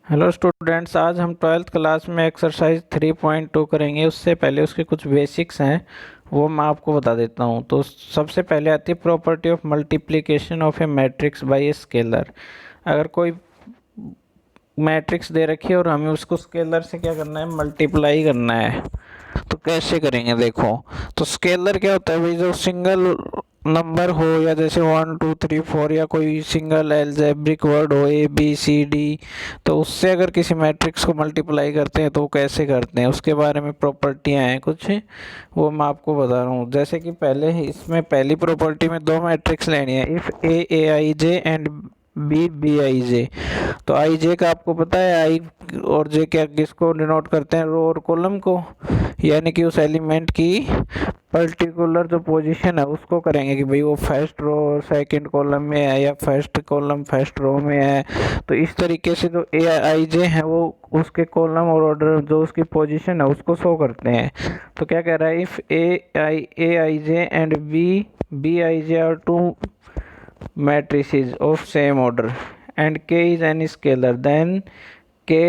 Hello students, आज हम twelfth class में एक्सरसाइज 3.2 करेंगे। उससे पहले उसके कुछ बेसिक्स हैं, वो मैं आपको बता देता हूँ। तो सबसे पहले आती है property of multiplication of A matrix bye a scalar. अगर कोई मैट्रिक्स दे रखी है और हमें उसको स्केलर से क्या करना है, मल्टीप्लाई करना है, तो कैसे करेंगे देखो। तो स्केलर क्या होता है भाई, जो सिंगल नंबर हो या जैसे 1 2 3 4 या कोई सिंगल एल्जेब्रिक वर्ड हो ABCD, तो उससे अगर किसी मैट्रिक्स को मल्टीप्लाई करते हैं तो वो कैसे करते हैं, उसके बारे में प्रॉपर्टियां हैं कुछ, वो मैं आपको बता रहा हूँ। जैसे कि पहले इसमें पहली प्रॉपर्टी में दो मैट्रिक्स लेनी है, if A AIJ and B BIJ। तो IJ का आपको पता है, आई और जे क्या किसको डिनोट करते हैं, रो और कॉलम को, यानी कि उस एलिमेंट की पर्टिकुलर जो पोजीशन है उसको करेंगे कि भाई वो फर्स्ट रो सेकंड कॉलम में है या फर्स्ट कॉलम फर्स्ट रो में है। तो इस तरीके से जो AIJ है वो उसके कॉलम और ऑर्डर जो उसकी पोजीशन है उसको शो करते हैं। तो क्या कह रहा है, if AIJ and BIJ are two matrices of same order and k is any scalar then k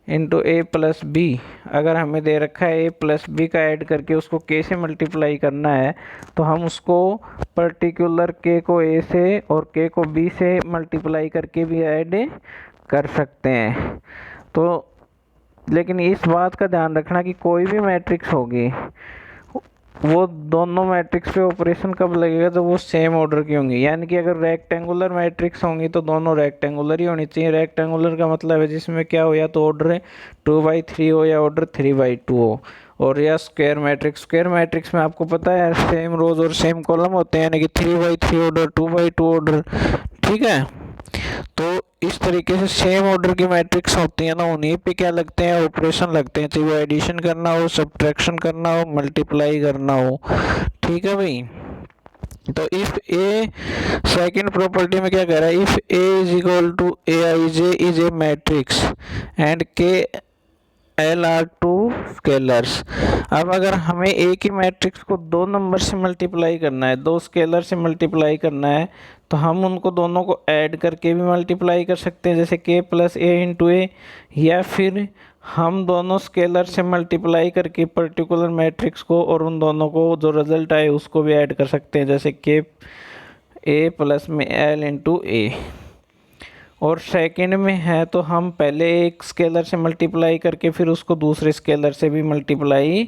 into a plus b. अगर हमें दे रखा है a प्लस बी का ऐड करके उसको k से मल्टीप्लाई करना है, तो हम उसको पर्टिकुलर k को a से और k को b से मल्टीप्लाई करके भी ऐड कर सकते हैं। तो लेकिन इस बात का ध्यान रखना कि कोई भी मैट्रिक्स होगी, वो दोनों मैट्रिक्स पे ऑपरेशन कब लगेगा, तो वो सेम ऑर्डर की होंगी। यानी कि अगर रेक्टेंगुलर मैट्रिक्स होंगी तो दोनों रेक्टेंगुलर ही होनी चाहिए। रेक्टेंगुलर का मतलब है जिसमें क्या हो, या तो ऑर्डर 2/3 हो या ऑर्डर 3/2 हो। और या स्क्वायर मैट्रिक्स में आपको पता है सेम रोज और सेम कॉलम होते हैं, यानी कि 3/3 ऑर्डर 2/2 ऑर्डर। ठीक है, तो इस तरीके से सेम ऑर्डर की मैट्रिक्स होती है ना, उन्हीं पे क्या लगते हैं, ऑपरेशन लगते हैं, चाहे वो एडिशन करना हो, सब्ट्रैक्शन करना हो, मल्टीप्लाई करना हो। ठीक है भाई। तो इफ ए सेकंड प्रॉपर्टी में क्या कह रहा है, if A is equal to AIJ is a matrix and K L are two scalars. अब अगर हमें एक ही मैट्रिक्स को दो नंबर से मल्टीप्लाई करना है, दो स्केलर से मल्टीप्लाई करना है, तो हम उनको दोनों को ऐड करके भी मल्टीप्लाई कर सकते हैं, जैसे k प्लस ए इंटू ए। या फिर हम दोनों स्केलर से मल्टीप्लाई करके पर्टिकुलर मैट्रिक्स को और उन दोनों को जो रिजल्ट आए उसको भी ऐड कर सकते हैं, जैसे k a प्लस में l इंटू ए। और सेकंड में है तो हम पहले एक स्केलर से मल्टीप्लाई करके फिर उसको दूसरे स्केलर से भी मल्टीप्लाई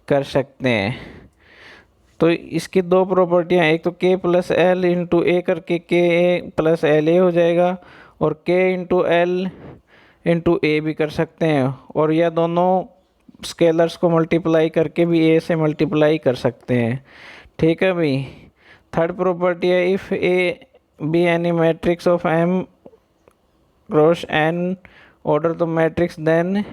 कर सकते हैं। तो इसकी दो प्रॉपर्टियां, एक तो k प्लस एल इंटू ए करके k प्लस एल ए हो जाएगा, और k इंटू एल इंटू ए भी कर सकते हैं, और यह दोनों स्केलर्स को मल्टीप्लाई करके भी a से मल्टीप्लाई कर सकते हैं। ठीक है भाई। थर्ड प्रॉपर्टी है, if A be any matrix of m cross n order तो मैट्रिक्स देन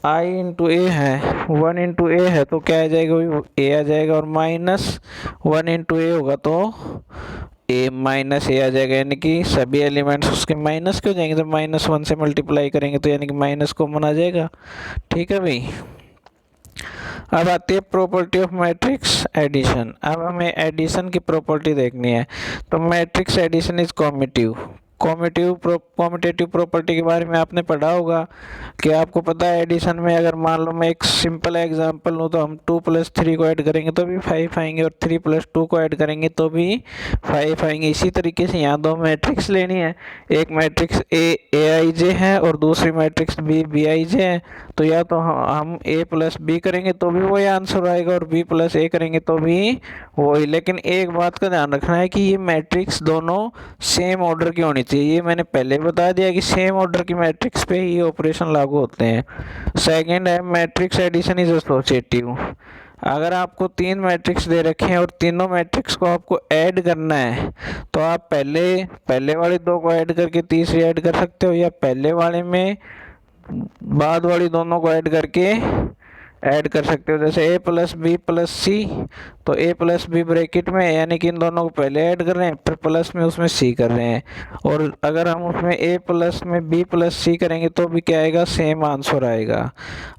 आई इंटू ए है, 1 इंटू ए है, तो क्या आ जाएगा, ए आ जाएगा, और -1 इंटू ए होगा तो ए माइनस ए आ जाएगा, यानी कि सभी एलिमेंट्स उसके माइनस के हो जाएंगे। तो -1 से मल्टीप्लाई करेंगे तो यानी कि माइनस कॉमन आ जाएगा। ठीक है भाई। अब आती है प्रॉपर्टी ऑफ मैट्रिक्स एडिशन। अब हमें एडिशन की प्रॉपर्टी देखनी है। तो matrix addition is commutative. Commutative property के बारे में आपने पढ़ा होगा कि आपको पता है एडिशन में अगर मान लो मैं एक सिंपल एग्जांपल लूँ, तो हम 2 + 3 को ऐड करेंगे तो भी 5 आएंगे, और 3 + 2 को ऐड करेंगे तो भी 5 आएंगे। इसी तरीके से यहाँ दो मैट्रिक्स लेनी है, एक मैट्रिक्स AIJ है और दूसरी मैट्रिक्स BIJ है। तो या तो हम A + B करेंगे तो भी वही आंसर आएगा, और B + A करेंगे तो भी वही। लेकिन एक बात का ध्यान रखना है कि ये मैट्रिक्स दोनों सेम ऑर्डर की होनी चाहिए। ये मैंने पहले बता दिया कि सेम ऑर्डर की मैट्रिक्स पे ही ऑपरेशन लागू होते हैं। सेकंड है, मैट्रिक्स एडिशन इज एसोसिएटिव। अगर आपको 3 मैट्रिक्स दे रखे हैं और तीनों मैट्रिक्स को आपको ऐड करना है, तो आप पहले वाले दो को ऐड करके तीसरी ऐड कर सकते हो, या पहले वाले में बाद वाली दोनों को ऐड करके ऐड कर सकते हो। जैसे A + B + C, तो ए प्लस बी ब्रैकेट में, यानी कि इन दोनों को पहले ऐड कर रहे हैं फिर प्लस में उसमें सी कर रहे हैं। और अगर हम उसमें ए प्लस में बी प्लस सी करेंगे तो भी क्या आएगा, सेम आंसर आएगा।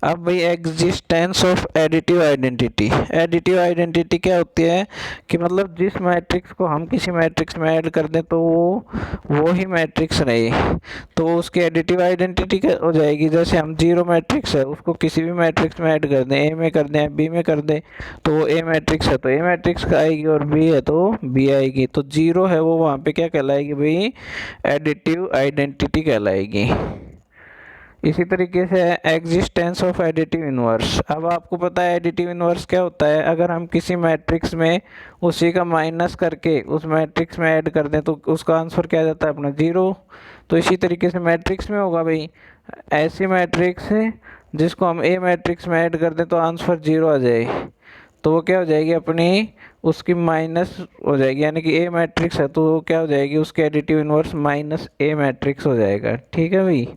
अब भाई existence of additive identity. Additive identity क्या होती है कि मतलब जिस मैट्रिक्स को हम किसी मैट्रिक्स में ऐड कर दें तो वो ही मैट्रिक्स रहे, तो उसकी एडिटिव आइडेंटिटी क्या हो जाएगी। जैसे हम जीरो मैट्रिक्स है उसको किसी भी मैट्रिक्स में ऐड कर दें, ए में कर दें बी में कर दें, तो वो ए मैट्रिक्स है तो ए मैट्रिक्स का आएगी, और बी है तो बी आएगी। तो जीरो है वो वहाँ पे क्या कहलाएगी भाई, एडिटिव आइडेंटिटी कहलाएगी। इसी तरीके से एग्जिस्टेंस ऑफ एडिटिव इनवर्स। अब आपको पता है एडिटिव इनवर्स क्या होता है, अगर हम किसी मैट्रिक्स में उसी का माइनस करके उस मैट्रिक्स में ऐड कर दें तो उसका आंसर क्या आ जाता है अपना, जीरो। तो इसी तरीके से मैट्रिक्स में होगा भाई, ऐसी मैट्रिक्स जिसको हम ए मैट्रिक्स में ऐड कर दें तो आंसर जीरो आ जाए, तो वो क्या हो जाएगी अपनी, उसकी माइनस हो जाएगी, यानी कि ए मैट्रिक्स है तो वो क्या हो जाएगी, उसके एडिटिव इनवर्स माइनस ए मैट्रिक्स हो जाएगा। ठीक है भाई,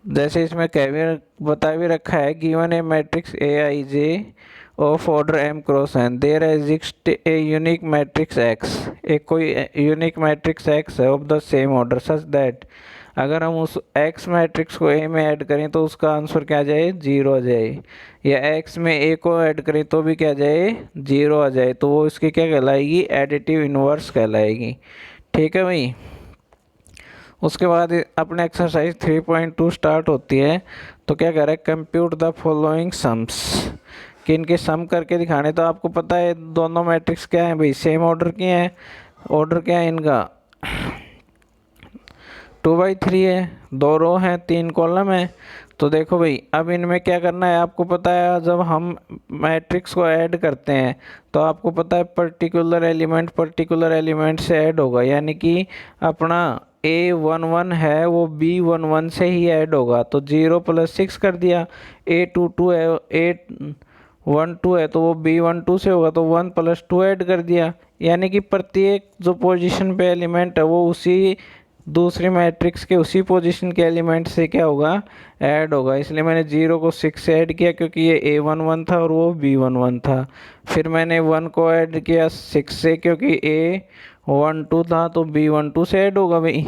जैसे इसमें बता भी रखा है, given a matrix A I J of order M cross N, there exist a unique matrix X. एक कोई यूनिक मैट्रिक्स एक्स है of the same order such that, अगर हम उस एक्स मैट्रिक्स को ए में ऐड करें तो उसका आंसर क्या आ जाए, जीरो आ जाए, या एक्स में ए को ऐड करें तो भी क्या आ जाए, जीरो आ जाए, तो वो इसकी क्या कहलाएगी, एडिटिव इनवर्स कहलाएगी। ठीक है भाई, उसके बाद अपने एक्सरसाइज 3.2 स्टार्ट होती है। तो क्या कह रहा है, कंप्यूट द फॉलोइंग सम्स, कि इनके सम करके दिखाने। तो आपको पता है दोनों मैट्रिक्स क्या है भाई, सेम ऑर्डर की हैं। ऑर्डर क्या है इनका, 2/3 है, 2 रो हैं 3 कॉलम है। तो देखो भाई अब इनमें क्या करना है, आपको पता है जब हम मैट्रिक्स को ऐड करते हैं तो आपको पता है पर्टिकुलर एलिमेंट से ऐड होगा, यानी कि अपना A11 है वो B11 से ही ऐड होगा। तो 0 + 6 कर दिया, A22 है, A12 है तो वो B12 से होगा, तो 1 + 2 ऐड कर दिया, यानी कि प्रत्येक जो पोजीशन पे एलिमेंट है वो उसी दूसरी मैट्रिक्स के उसी पोजीशन के एलिमेंट से क्या होगा, ऐड होगा। इसलिए मैंने 0 को 6 से ऐड किया क्योंकि ये A11 था और वो B11 था। फिर मैंने 1 को ऐड किया 6 से क्योंकि A12 था तो B12 से ऐड होगा भाई,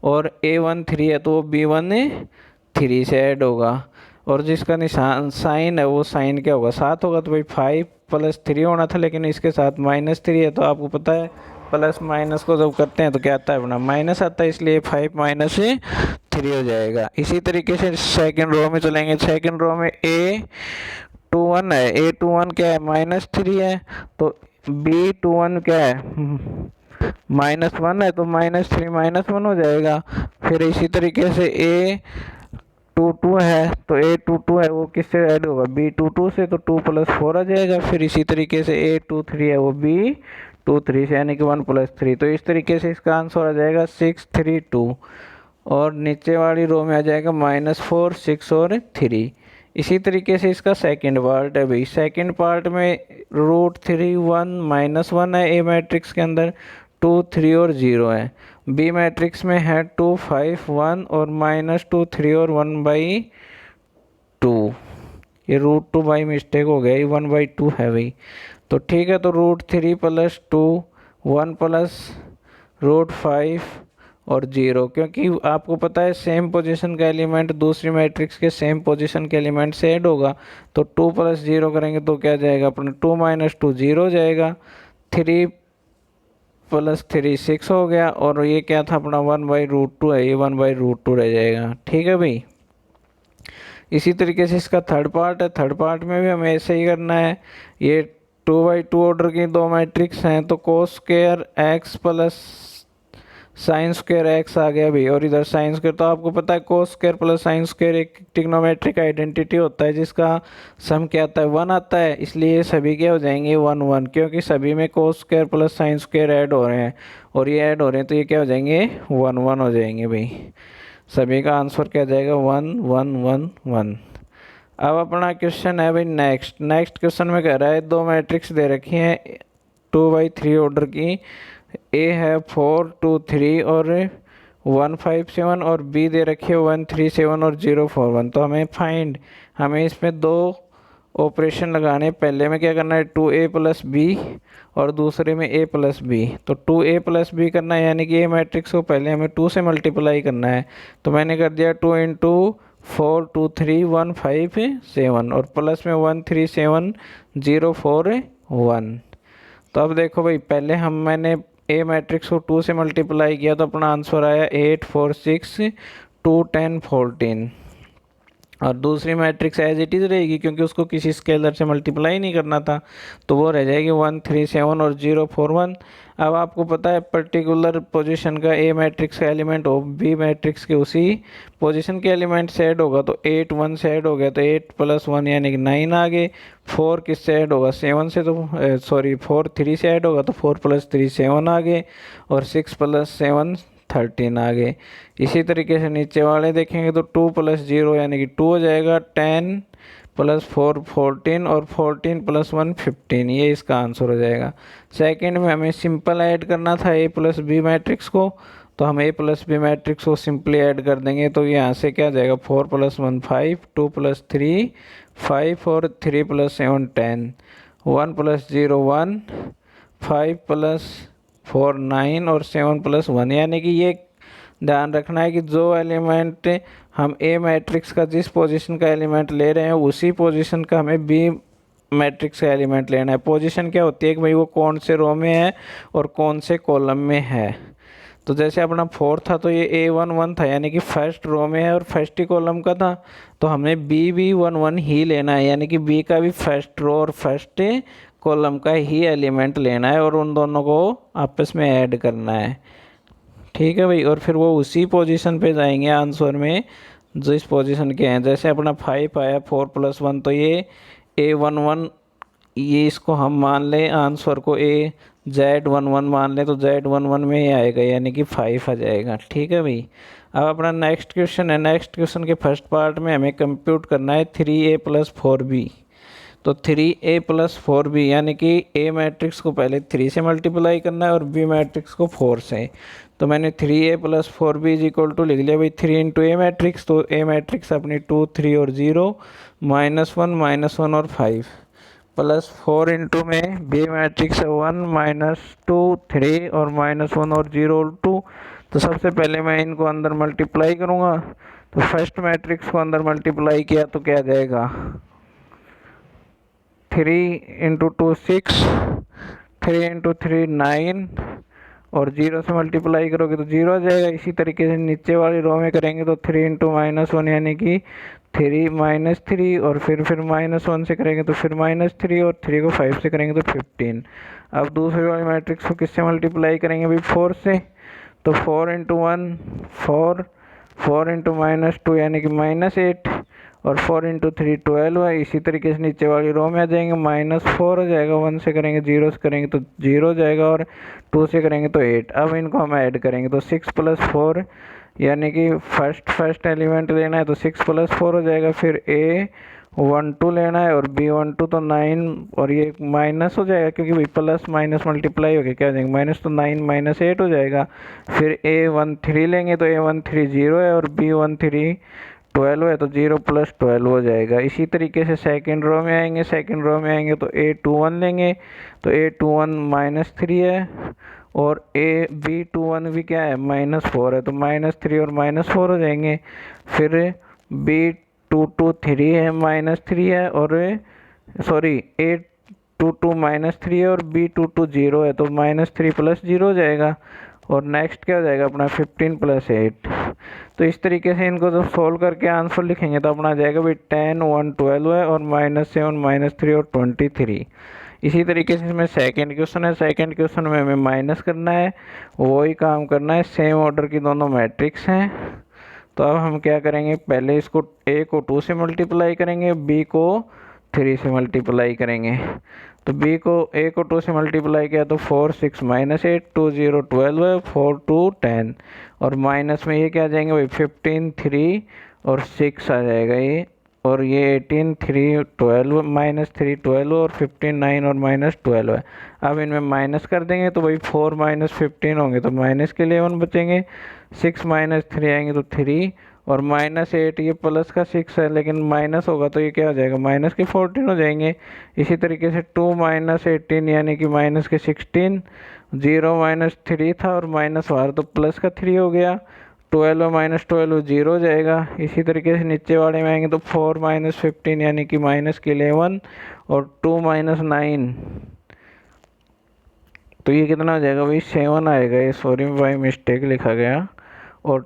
और A13 है तो वो B13 से ऐड होगा। और जिसका निशान साइन है वो साइन क्या होगा, 7 होगा। तो भाई 5 + 3 होना था, लेकिन इसके साथ -3 है, तो आपको पता है प्लस माइनस को जब करते हैं तो क्या आता है अपना, माइनस आता है, इसलिए 5 - 3 हो जाएगा। इसी तरीके से सेकंड रो में चलेंगे। सेकंड रो में A21 है, A21 क्या है, -3 है, तो B21 क्या है, -1 है, तो -3 -1 हो जाएगा। फिर इसी तरीके से A22 है, तो A22 है वो किससे ऐड होगा, B22 से, तो 2 + 4 आ जाएगा। फिर इसी तरीके से A23 है वो B23 से, यानी कि 1 + 3। तो इस तरीके से इसका आंसर आ जाएगा 6 3 2, और नीचे वाली रो में आ जाएगा -4 6 और 3। इसी तरीके से इसका सेकंड पार्ट है भाई। सेकंड पार्ट में √3 1 -1 है ए मैट्रिक्स के अंदर, 2 3 और 0 है। बी मैट्रिक्स में है 2 5 1 और -2 3 और 1/2। ये √2 बाई मिस्टेक हो गया, ये 1/2 है भाई। तो ठीक है, तो √3 + 2 1 + √5 और 0, क्योंकि आपको पता है सेम पोजीशन का एलिमेंट दूसरी मैट्रिक्स के सेम पोजीशन के एलिमेंट से ऐड होगा। तो 2 + 0 करेंगे तो क्या जाएगा अपना, 2 - 2 0 जाएगा, 3 + 3 6 हो गया, और ये क्या था अपना 1/√2 है, ये 1/√2 रह जाएगा। ठीक है भाई, इसी तरीके से इसका थर्ड पार्ट है। थर्ड पार्ट में भी हमें ऐसे ही करना है। ये 2/2 ऑर्डर की दो मैट्रिक्स हैं, तो cos² x + sin² x आ गया भाई, और इधर sin²। तो आपको पता है cos² + sin² एक ट्रिग्नोमेट्रिक आइडेंटिटी होता है जिसका सम क्या आता है, 1 आता है, इसलिए सभी क्या हो जाएंगे 1 1, क्योंकि सभी में cos² + sin² ऐड हो रहे हैं, और ये ऐड हो रहे हैं, तो ये क्या हो जाएंगे 1 1 हो जाएंगे भाई। सभी का आंसर क्या जाएगा 1 1 1 1। अब अपना क्वेश्चन है भाई नेक्स्ट क्वेश्चन में कह रहा है दो मैट्रिक्स दे रखी हैं 2/3 ऑर्डर की, ए है 4 2 3 और 1 5 7, और बी दे रखी है 1 3 7 और 0 4 1। तो हमें इसमें दो ऑपरेशन लगाने, पहले में क्या करना है 2a प्लस बी और दूसरे में a प्लस बी। तो 2a प्लस बी करना है, यानी कि a मैट्रिक्स को पहले हमें 2 से मल्टीप्लाई करना है। तो मैंने कर दिया 2 इंटू 4 2 3 1 5 7 और प्लस में 1 3 7 0 4 1। तो अब देखो भाई, पहले मैंने a मैट्रिक्स को 2 से मल्टीप्लाई किया तो अपना आंसर आया 8 4 6 2 10 14। और दूसरी मैट्रिक्स एज इट इज़ रहेगी क्योंकि उसको किसी स्केलर से मल्टीप्लाई नहीं करना था, तो वो रह जाएगी 1 3 7 और 0 4 1। अब आपको पता है पर्टिकुलर पोजीशन का ए मैट्रिक्स का एलिमेंट हो बी मैट्रिक्स के उसी पोजीशन के एलिमेंट से ऐड होगा। तो 8 1 से ऐड हो गया तो 8 प्लस 1 यानी कि 9 आ गए। 4 किससे ऐड होगा 7 से, तो सॉरी 4 3 से ऐड होगा तो 4 प्लस 3 7 आ गए और 6 प्लस 7 13 आ गए। इसी तरीके से नीचे वाले देखेंगे तो 2 प्लस 0 यानी कि 2 हो जाएगा, 10 प्लस 4 14 और 14 प्लस 1 15, ये इसका आंसर हो जाएगा। सेकंड में हमें सिंपल ऐड करना था ए प्लस बी मैट्रिक्स को, तो हम ए प्लस बी मैट्रिक्स को सिंपली ऐड कर देंगे। तो यहाँ से क्या जाएगा 4 प्लस 1 5 2 प्लस 3 5 और 3 प्लस 7 10 1 प्लस 0 1 5 प्लस 4 9 और 7 प्लस 1। यानी कि ये ध्यान रखना है कि जो एलिमेंट हम ए मैट्रिक्स का जिस पोजीशन का एलिमेंट ले रहे हैं उसी पोजीशन का हमें बी मैट्रिक्स का एलिमेंट लेना है। पोजीशन क्या होती है कि भाई वो कौन से रो में है और कौन से कॉलम में है। तो जैसे अपना 4 था तो ये A11 था, यानी कि फर्स्ट रो में है और फर्स्ट ही कॉलम का था, तो हमें B11 ही लेना है, यानी कि B का भी फर्स्ट रो और फर्स्ट कॉलम का ही एलिमेंट लेना है और उन दोनों को आपस में ऐड करना है। ठीक है भाई, और फिर वो उसी पोजीशन पे जाएंगे आंसर में जिस पोजीशन के हैं। जैसे अपना 5 आया 4 प्लस 1, तो ये A11, ये इसको हम मान लें आंसर को Z11 मान लें, तो Z11 में ही आएगा यानी कि 5 आ जाएगा। ठीक है भाई, अब अपना नेक्स्ट क्वेश्चन है। नेक्स्ट क्वेश्चन के फर्स्ट पार्ट में हमें कंप्यूट करना है 3a प्लस 4b। तो 3a प्लस 4b यानी कि a मैट्रिक्स को पहले 3 से मल्टीप्लाई करना है और b मैट्रिक्स को 4 से। तो मैंने 3a plus 4b is equal to लिख लिया भाई 3 इंटू ए मैट्रिक्स। तो a मैट्रिक्स अपनी 2 3 और 0 -1 और 5 प्लस 4 इंटू में बी मैट्रिक्स 1 -2 3 और -1 और 0 और 2। तो सबसे पहले मैं इनको अंदर मल्टीप्लाई करूँगा। तो फर्स्ट मैट्रिक्स को अंदर मल्टीप्लाई किया तो क्या जाएगा 3 इंटू 2 6 3 इंटू 3 9 और 0 से मल्टीप्लाई करोगे तो 0 आ जाएगा। इसी तरीके से नीचे वाली रो में करेंगे तो 3 इंटू -1 यानी कि 3 -3 और फिर -1 से करेंगे तो फिर -3 और 3 को 5 से करेंगे तो 15। अब दूसरे वाले मैट्रिक्स को किससे मल्टीप्लाई करेंगे भाई 4 से। तो 4 इंटू 1 4 4 इंटू -2 यानी कि -8 और 4 इंटू 3 12 है। इसी तरीके से नीचे वाली रो में आ जाएंगे -4 हो जाएगा, 1 से करेंगे 0 से करेंगे तो 0 हो जाएगा और 2 से करेंगे तो 8। अब इनको हम ऐड करेंगे तो 6 प्लस 4 यानी कि फर्स्ट एलिमेंट लेना है तो 6 प्लस 4 हो जाएगा। फिर A12 लेना है और B12 तो 9 और ये माइनस हो जाएगा क्योंकि भाई प्लस माइनस मल्टीप्लाई हो गया, क्या हो जाएगा माइनस, तो 9 -8 हो जाएगा। फिर A13 लेंगे तो A13 0 है और B13 12 है तो 0 प्लस 12 हो जाएगा। इसी तरीके से सेकंड रो में आएंगे तो A21 लेंगे तो A21 -3 है और B21 भी क्या है -4 है तो -3 और -4 हो जाएंगे। फिर B22 3 है -3 है और सॉरी A22 -3 है और B22 0 है तो -3 प्लस 0 हो जाएगा। और नेक्स्ट क्या हो जाएगा अपना 15 प्लस 8। तो इस तरीके से इनको जब सोल्व करके आंसर लिखेंगे तो अपना आ जाएगा भाई 10 1 12 है और -7 -3 और 23। इसी तरीके से इसमें सेकंड क्वेश्चन है। सेकंड क्वेश्चन में हमें माइनस करना है, वही काम करना है, सेम ऑर्डर की दोनों मैट्रिक्स हैं। तो अब हम क्या करेंगे, पहले इसको a को 2 से मल्टीप्लाई करेंगे, b को 3 से मल्टीप्लाई करेंगे। तो a को 2 से मल्टीप्लाई किया तो 4 6 -8 2 0 12 है 4 2 10 और माइनस में ये क्या आ जाएंगे भाई 15 3 और 6 आ जाएगा ये, और ये 18 3 12 -3 12 और 15 9 और -12 है। अब इनमें माइनस कर देंगे तो भाई 4 -15 होंगे तो माइनस के लिए 1 बचेंगे, 6 -3 आएंगे तो 3 और -8 ये प्लस का 6 है, लेकिन माइनस होगा तो ये क्या हो जाएगा, माइनस के 14 हो जाएंगे। इसी तरीके से 2 - 18 यानी कि माइनस के 16, 0 - 3 था और माइनस वार तो प्लस का 3 हो गया। 12 - 12 0 हो जाएगा। इसी तरीके से नीचे वाले में आएंगे तो 4 - 15 यानी कि माइनस के 11 और 2 - 9 तो ये कितना हो जाएगा भाई, 7 आएगा। ये सॉरी बाई मिस्टेक लिखा गया। और